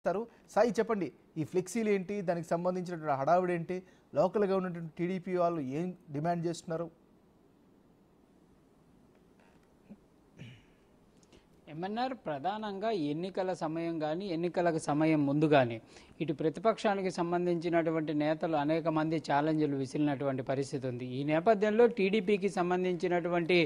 చర్చిస్తారు. సాయి చెప్పండి, ఈ ఫ్లెక్సీలు ఏంటి, దానికి సంబంధించినటువంటి హడావిడి ఏంటి, లోకల్గా ఉన్నటువంటి టీడీపీ వాళ్ళు ఏం డిమాండ్ చేస్తున్నారు? ఎంఎన్ఆర్ ప్రధానంగా ఎన్నికల సమయం కానీ ఎన్నికలకు సమయం ముందు కానీ ఇటు ప్రతిపక్షానికి సంబంధించినటువంటి నేతలు అనేక మంది ఛాలెంజ్లు విసిరినటువంటి పరిస్థితి ఉంది. ఈ నేపథ్యంలో టీడీపీకి సంబంధించినటువంటి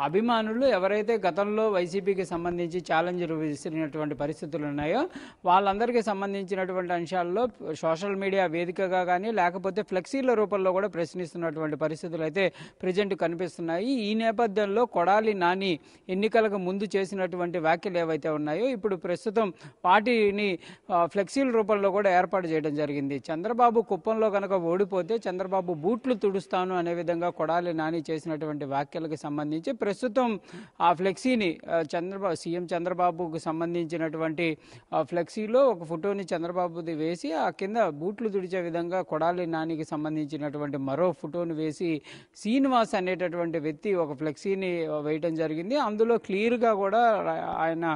అభిమానులు ఎవరైతే గతంలో వైసీపీకి సంబంధించి ఛాలెంజ్లు విసిరినటువంటి పరిస్థితులు ఉన్నాయో వాళ్ళందరికీ సంబంధించినటువంటి అంశాల్లో సోషల్ మీడియా వేదికగా కానీ లేకపోతే ఫ్లెక్సీల రూపంలో కూడా ప్రశ్నిస్తున్నటువంటి పరిస్థితులు అయితే ప్రజెంట్ కనిపిస్తున్నాయి. ఈ నేపథ్యంలో కొడాలి నాని ఎన్నికలకు ముందు చేసినటువంటి వ్యాఖ్యలు ఏవైతే ఉన్నాయో ఇప్పుడు ప్రస్తుతం వాటిని ఫ్లెక్సీల రూపంలో కూడా ఏర్పాటు చేయడం జరిగింది. చంద్రబాబు కుప్పంలో కనుక ఓడిపోతే చంద్రబాబు బూట్లు తుడుస్తాను అనే విధంగా కొడాలి నాని చేసినటువంటి వ్యాఖ్యలకు సంబంధించి ప్రస్తుతం ఆ ఫ్లెక్సీని సీఎం చంద్రబాబుకు సంబంధించినటువంటి ఫ్లెక్సీలో ఒక ఫోటోని చంద్రబాబుది వేసి ఆ కింద బూట్లు తుడిచే విధంగా కొడాలి నానికి సంబంధించినటువంటి మరో ఫోటోని వేసి శ్రీనివాస్ అనేటటువంటి వ్యక్తి ఒక ఫ్లెక్సీని వేయడం జరిగింది. అందులో క్లియర్గా కూడా ఆయన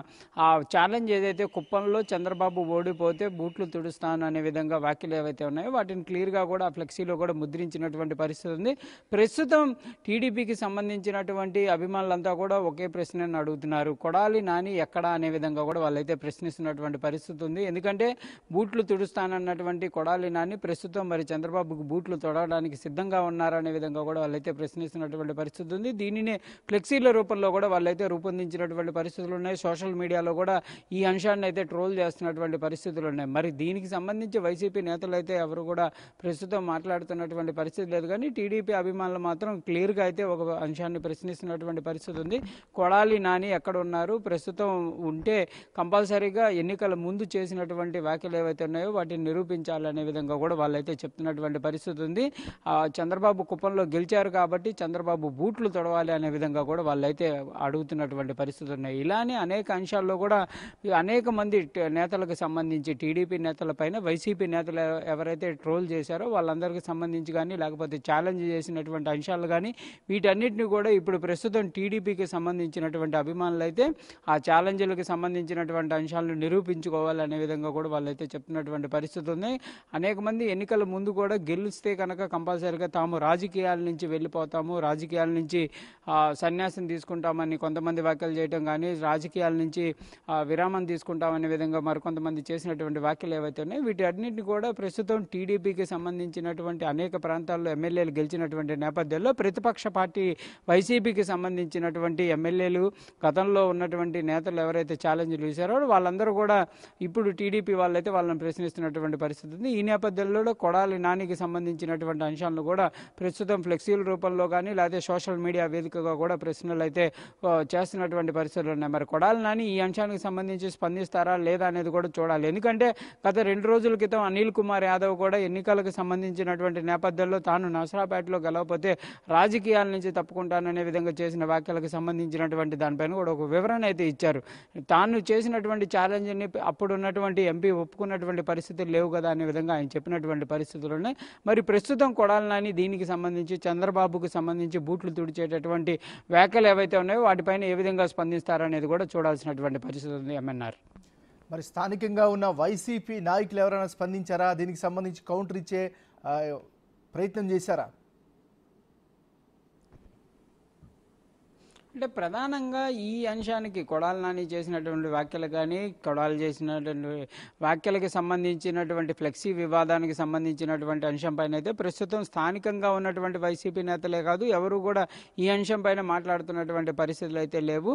ఆ ఛాలెంజ్ ఏదైతే కుప్పంలో చంద్రబాబు ఓడిపోతే బూట్లు తుడుస్తాను అనే విధంగా వ్యాఖ్యలు ఏవైతే ఉన్నాయో వాటిని క్లియర్గా కూడా ఆ ఫ్లెక్సీలో కూడా ముద్రించినటువంటి పరిస్థితి ఉంది. ప్రస్తుతం టీడీపీకి సంబంధించినటువంటి అభిమానులంతా కూడా ఒకే ప్రశ్నను అడుగుతున్నారు, కొడాలి నాని ఎక్కడా అనే విధంగా కూడా వాళ్ళైతే ప్రశ్నిస్తున్నటువంటి పరిస్థితి ఉంది. ఎందుకంటే బూట్లు తుడుస్తానన్నటువంటి కొడాలి నాని ప్రస్తుతం మరి చంద్రబాబుకు బూట్లు తొడవడానికి సిద్ధంగా ఉన్నారనే విధంగా కూడా వాళ్ళైతే ప్రశ్నిస్తున్నటువంటి పరిస్థితి ఉంది. దీనిని ఫ్లెక్సీల రూపంలో కూడా వాళ్ళైతే రూపొందించినటువంటి పరిస్థితులు ఉన్నాయి. సోషల్ మీడియాలో కూడా ఈ అంశాన్ని అయితే ట్రోల్ చేస్తున్నటువంటి పరిస్థితులు ఉన్నాయి. మరి దీనికి సంబంధించి వైసీపీ నేతలు అయితే ఎవరు కూడా ప్రస్తుతం మాట్లాడుతున్నటువంటి పరిస్థితి లేదు. కానీ టీడీపీ అభిమానులు మాత్రం క్లియర్గా అయితే ఒక అంశాన్ని ప్రశ్నిస్తున్నటువంటి పరిస్థితి ఉంది. కొడాలి నాని ఎక్కడ ఉన్నారు, ప్రస్తుతం ఉంటే కంపల్సరీగా ఎన్నికల ముందు చేసినటువంటి వ్యాఖ్యలు ఏవైతే ఉన్నాయో వాటిని నిరూపించాలనే విధంగా కూడా వాళ్ళైతే చెప్తున్నటువంటి పరిస్థితి ఉంది. చంద్రబాబు కుప్పంలో గెలిచారు కాబట్టి చంద్రబాబు బూట్లు తొడవాలి అనే విధంగా కూడా వాళ్ళైతే అడుగుతున్నటువంటి పరిస్థితులు ఉన్నాయి. ఇలానే అనేక అంశాల్లో కూడా అనేక మంది నేతలకు సంబంధించి టీడీపీ నేతలపైన వైసీపీ నేతలు ఎవరైతే ట్రోల్ చేశారో వాళ్ళందరికీ సంబంధించి కానీ లేకపోతే ఛాలెంజ్ చేసినటువంటి అంశాలు కానీ వీటన్నిటిని కూడా ఇప్పుడు ప్రస్తుతం టీడీపీకి సంబంధించినటువంటి అభిమానులు అయితే ఆ ఛాలెంజ్లకు సంబంధించినటువంటి అంశాలను నిరూపించుకోవాలనే విధంగా కూడా వాళ్ళైతే చెప్తున్నటువంటి పరిస్థితి ఉంది. అనేక మంది ఎన్నికల ముందు కూడా గెలిస్తే కనుక కంపల్సరీగా తాము రాజకీయాల నుంచి వెళ్ళిపోతాము, రాజకీయాల నుంచి సన్యాసం తీసుకుంటామని కొంతమంది వ్యాఖ్యలు చేయడం కానీ రాజకీయాల నుంచి విరామం తీసుకుంటామనే విధంగా మరికొంతమంది చేసినటువంటి వ్యాఖ్యలు ఏవైతే ఉన్నాయో వీటి అన్నింటినీ కూడా ప్రస్తుతం టీడీపీకి సంబంధించినటువంటి అనేక ప్రాంతాల్లో ఎమ్మెల్యేలు గెలిచినటువంటి నేపథ్యంలో ప్రతిపక్ష పార్టీ వైసీపీకి సంబంధించినటువంటి ఎమ్మెల్యేలు గతంలో ఉన్నటువంటి నేతలు ఎవరైతే ఛాలెంజ్లు చేశారో వాళ్ళందరూ కూడా ఇప్పుడు టీడీపీ వాళ్ళైతే వాళ్ళని ప్రశ్నిస్తున్నటువంటి పరిస్థితి ఉంది. ఈ నేపథ్యంలో కొడాలి నానికి సంబంధించినటువంటి అంశాలను కూడా ప్రస్తుతం ఫ్లెక్సీల రూపంలో కానీ లేకపోతే సోషల్ మీడియా వేదికగా కూడా ప్రశ్నలు అయితే చేస్తున్నటువంటి పరిస్థితులు ఉన్నాయి. మరి కొడాలి నాని ఈ అంశానికి సంబంధించి స్పందిస్తారా లేదా అనేది కూడా చూడాలి. ఎందుకంటే గత 2 రోజుల క్రితం అనిల్ కుమార్ యాదవ్ కూడా ఎన్నికలకు సంబంధించినటువంటి నేపథ్యంలో తాను నసరాపేటలో గెలవకపోతే రాజకీయాల నుంచి తప్పుకుంటాననే విధంగా చేసిన వ్యాఖ్యలకు సంబంధించినటువంటి దానిపైన కూడా ఒక వివరణ అయితే ఇచ్చారు. తాను చేసినటువంటి ఛాలెంజ్ని అప్పుడు ఉన్నటువంటి ఎంపీ ఒప్పుకున్నటువంటి పరిస్థితులు లేవు కదా అనే విధంగా ఆయన చెప్పినటువంటి పరిస్థితులు ఉన్నాయి. మరి ప్రస్తుతం కొడాలి నాని దీనికి సంబంధించి చంద్రబాబుకు సంబంధించి బూట్లు తుడిచేటటువంటి వ్యాఖ్యలు ఏవైతే ఉన్నాయో వాటిపైన ఏ విధంగా స్పందిస్తారనేది కూడా చూడాల్సినటువంటి పరిస్థితి ఉంది. ఎంఎన్ఆర్ మరి స్థానికంగా ఉన్న వైసీపీ నాయకులు ఎవరైనా స్పందించారా? దీనికి సంబంధించి కౌంటర్ ఇచ్చే ప్రయత్నం చేశారా? అంటే ప్రధానంగా ఈ అంశానికి కొడాలి నాని చేసినటువంటి వ్యాఖ్యలు కానీ కొడాలి చేసినటువంటి వ్యాఖ్యలకు సంబంధించినటువంటి ఫ్లెక్సీ వివాదానికి సంబంధించినటువంటి అంశంపైన అయితే ప్రస్తుతం స్థానికంగా ఉన్నటువంటి వైసీపీ నేతలే కాదు ఎవరు కూడా ఈ అంశంపైన మాట్లాడుతున్నటువంటి పరిస్థితులు అయితే లేవు.